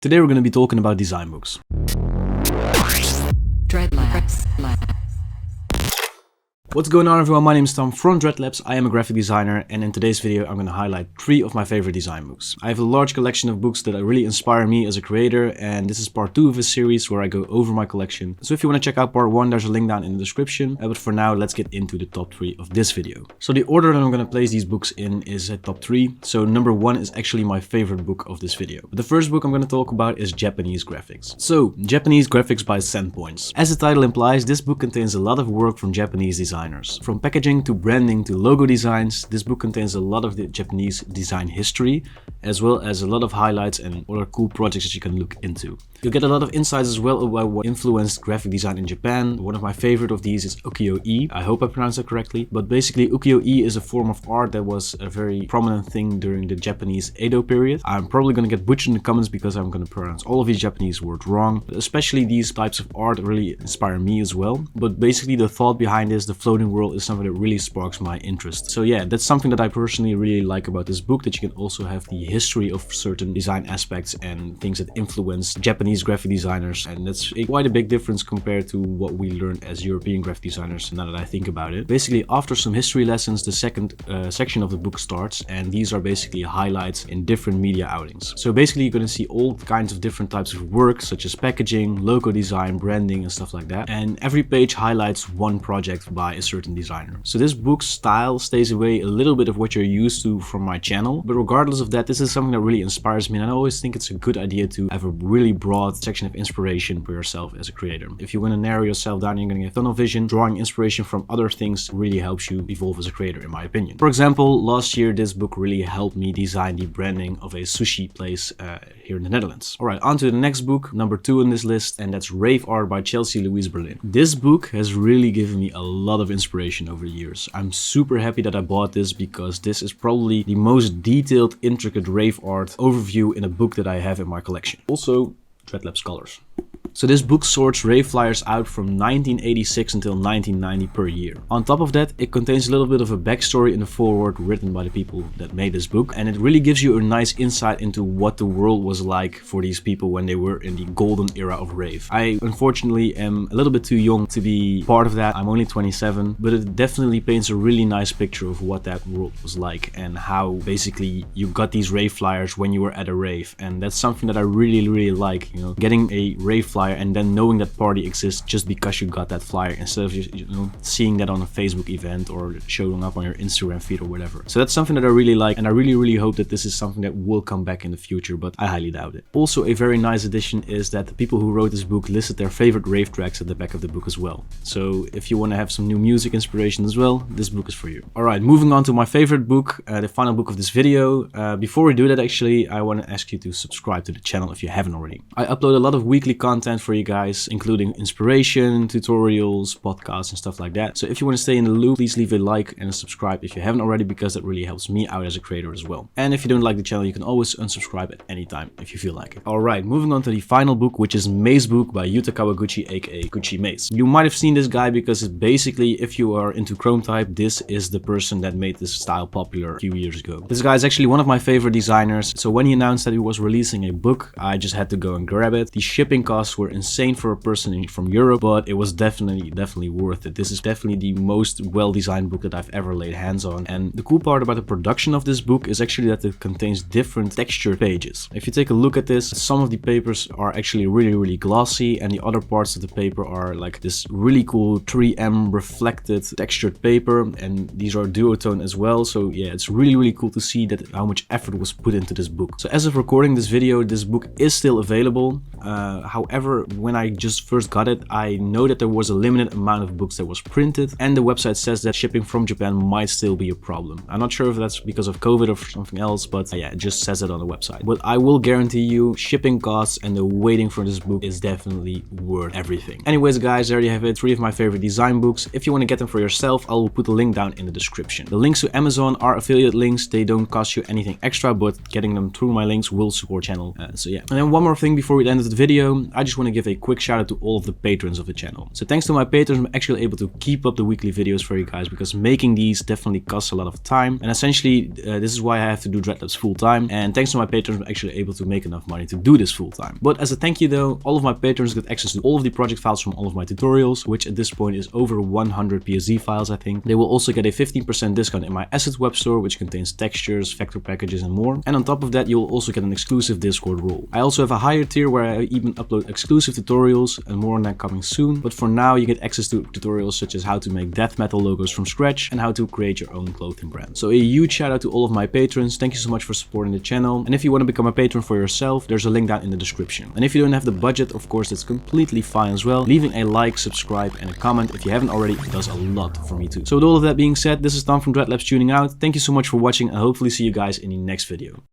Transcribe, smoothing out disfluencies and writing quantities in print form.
Today we're going to be talking about design books. Dreadlabs. What's going on, everyone? My name is Tom from Dreadlabs. I am a graphic designer, and in today's video I'm going to highlight 3 of my favorite design books. I have a large collection of books that really inspire me as a creator, and this is part 2 of a series where I go over my collection. So if you want to check out part 1, there's a link down in the description. But for now, let's get into the top 3 of this video. So the order that I'm going to place these books in is a top 3. So number 1 is actually my favorite book of this video. But the first book I'm going to talk about is Japanese Graphics. So Japanese Graphics by Sandpoints. As the title implies, this book contains a lot of work from Japanese designers. From packaging to branding to logo designs, this book contains a lot of the Japanese design history, as well as a lot of highlights and other cool projects that you can look into. You'll get a lot of insights as well about what influenced graphic design in Japan. One of my favorite of these is ukiyo-e. I hope I pronounced that correctly. But basically, ukiyo-e is a form of art that was a very prominent thing during the Japanese Edo period. I'm probably going to get butchered in the comments because I'm going to pronounce all of these Japanese words wrong. But especially these types of art really inspire me as well. But basically the thought behind this, the floating world, is something that really sparks my interest. So yeah, that's something that I personally really like about this book, that you can also have the history of certain design aspects and things that influence Japanese graphic designers, and that's quite a big difference compared to what we learned as European graphic designers, now that I think about it. Basically, after some history lessons, the second section of the book starts, and these are basically highlights in different media outings. So basically you're going to see all kinds of different types of work, such as packaging, logo design, branding and stuff like that, and every page highlights one project by a certain designer. So this book's style stays away a little bit of what you're used to from my channel, but regardless of that, this is something that really inspires me, and I always think it's a good idea to have a really broad section of inspiration for yourself as a creator. If you want to narrow yourself down, you're going to get tunnel vision. Drawing inspiration from other things really helps you evolve as a creator, in my opinion. For example, last year this book really helped me design the branding of a sushi place here in the Netherlands. Alright, on to the next book, number 2 on this list, and that's Rave Art by Louise Berlin. This book has really given me a lot of inspiration over the years. I'm super happy that I bought this because this is probably the most detailed, intricate rave art overview in a book that I have in my collection. Also, Dreadlabs colors. So this book sorts rave flyers out from 1986 until 1990 per year. On top of that, it contains a little bit of a backstory in the foreword written by the people that made this book, and it really gives you a nice insight into what the world was like for these people when they were in the golden era of rave. I unfortunately am a little bit too young to be part of that. I'm only 27, but it definitely paints a really nice picture of what that world was like and how basically you got these rave flyers when you were at a rave, and that's something that I really like, you know, getting a rave flyer and then knowing that party exists just because you got that flyer, instead of just, you know, seeing that on a Facebook event or showing up on your Instagram feed or whatever. So that's something that I really like, and I really hope that this is something that will come back in the future, but I highly doubt it. Also, a very nice addition is that the people who wrote this book listed their favorite rave tracks at the back of the book as well. So if you want to have some new music inspiration as well, this book is for you. Alright, moving on to my favorite book, the final book of this video. Before we do that, actually, I want to ask you to subscribe to the channel if you haven't already. I upload a lot of weekly content for you guys, including inspiration, tutorials, podcasts and stuff like that. So if you want to stay in the loop, please leave a like and a subscribe if you haven't already, because that really helps me out as a creator as well. And if you don't like the channel, you can always unsubscribe at any time if you feel like it. Alright, moving on to the final book, which is Maze Book by Yuta Kawaguchi, aka Guccimaze. You might have seen this guy because it's basically, if you are into Chrome type, this is the person that made this style popular a few years ago. This guy is actually one of my favorite designers, so when he announced that he was releasing a book, I just had to go and grab it. The shipping costs were insane for a person from Europe, but it was definitely worth it. This is definitely the most well-designed book that I've ever laid hands on, and the cool part about the production of this book is actually that it contains different textured pages. If you take a look at this, some of the papers are actually really glossy, and the other parts of the paper are like this really cool 3M reflected textured paper, and these are duotone as well. So yeah, it's really cool to see that how much effort was put into this book. So as of recording this video, this book is still available. However, when I just first got it, I know that there was a limited amount of books that was printed, and the website says that shipping from Japan might still be a problem. I'm not sure if that's because of COVID or something else, but yeah, it just says it on the website. But I will guarantee you, shipping costs and the waiting for this book is definitely worth everything. Anyways guys, there you have it, 3 of my favorite design books. If you want to get them for yourself, I will put the link down in the description. The links to Amazon are affiliate links. They don't cost you anything extra, but getting them through my links will support channel. So yeah. And then one more thing before we end the the video, I just want to give a quick shout out to all of the patrons of the channel. So thanks to my patrons, I'm actually able to keep up the weekly videos for you guys, because making these definitely costs a lot of time. And essentially, this is why I have to do Dreadlabs full time. And thanks to my patrons, I'm actually able to make enough money to do this full time. But as a thank you though, all of my patrons get access to all of the project files from all of my tutorials, which at this point is over 100 PSD files, I think. They will also get a 15% discount in my assets web store, which contains textures, vector packages, and more. And on top of that, you will also get an exclusive Discord role. I also have a higher tier where I even upload exclusive tutorials, and more on that coming soon. But for now, you get access to tutorials such as how to make death metal logos from scratch and how to create your own clothing brand. So a huge shout out to all of my patrons. Thank you so much for supporting the channel. And if you want to become a patron for yourself, there's a link down in the description. And if you don't have the budget, of course, that's completely fine as well. Leaving a like, subscribe, and a comment if you haven't already does a lot for me too. So with all of that being said, this is Tom from Dreadlabs tuning out. Thank you so much for watching, and hopefully see you guys in the next video.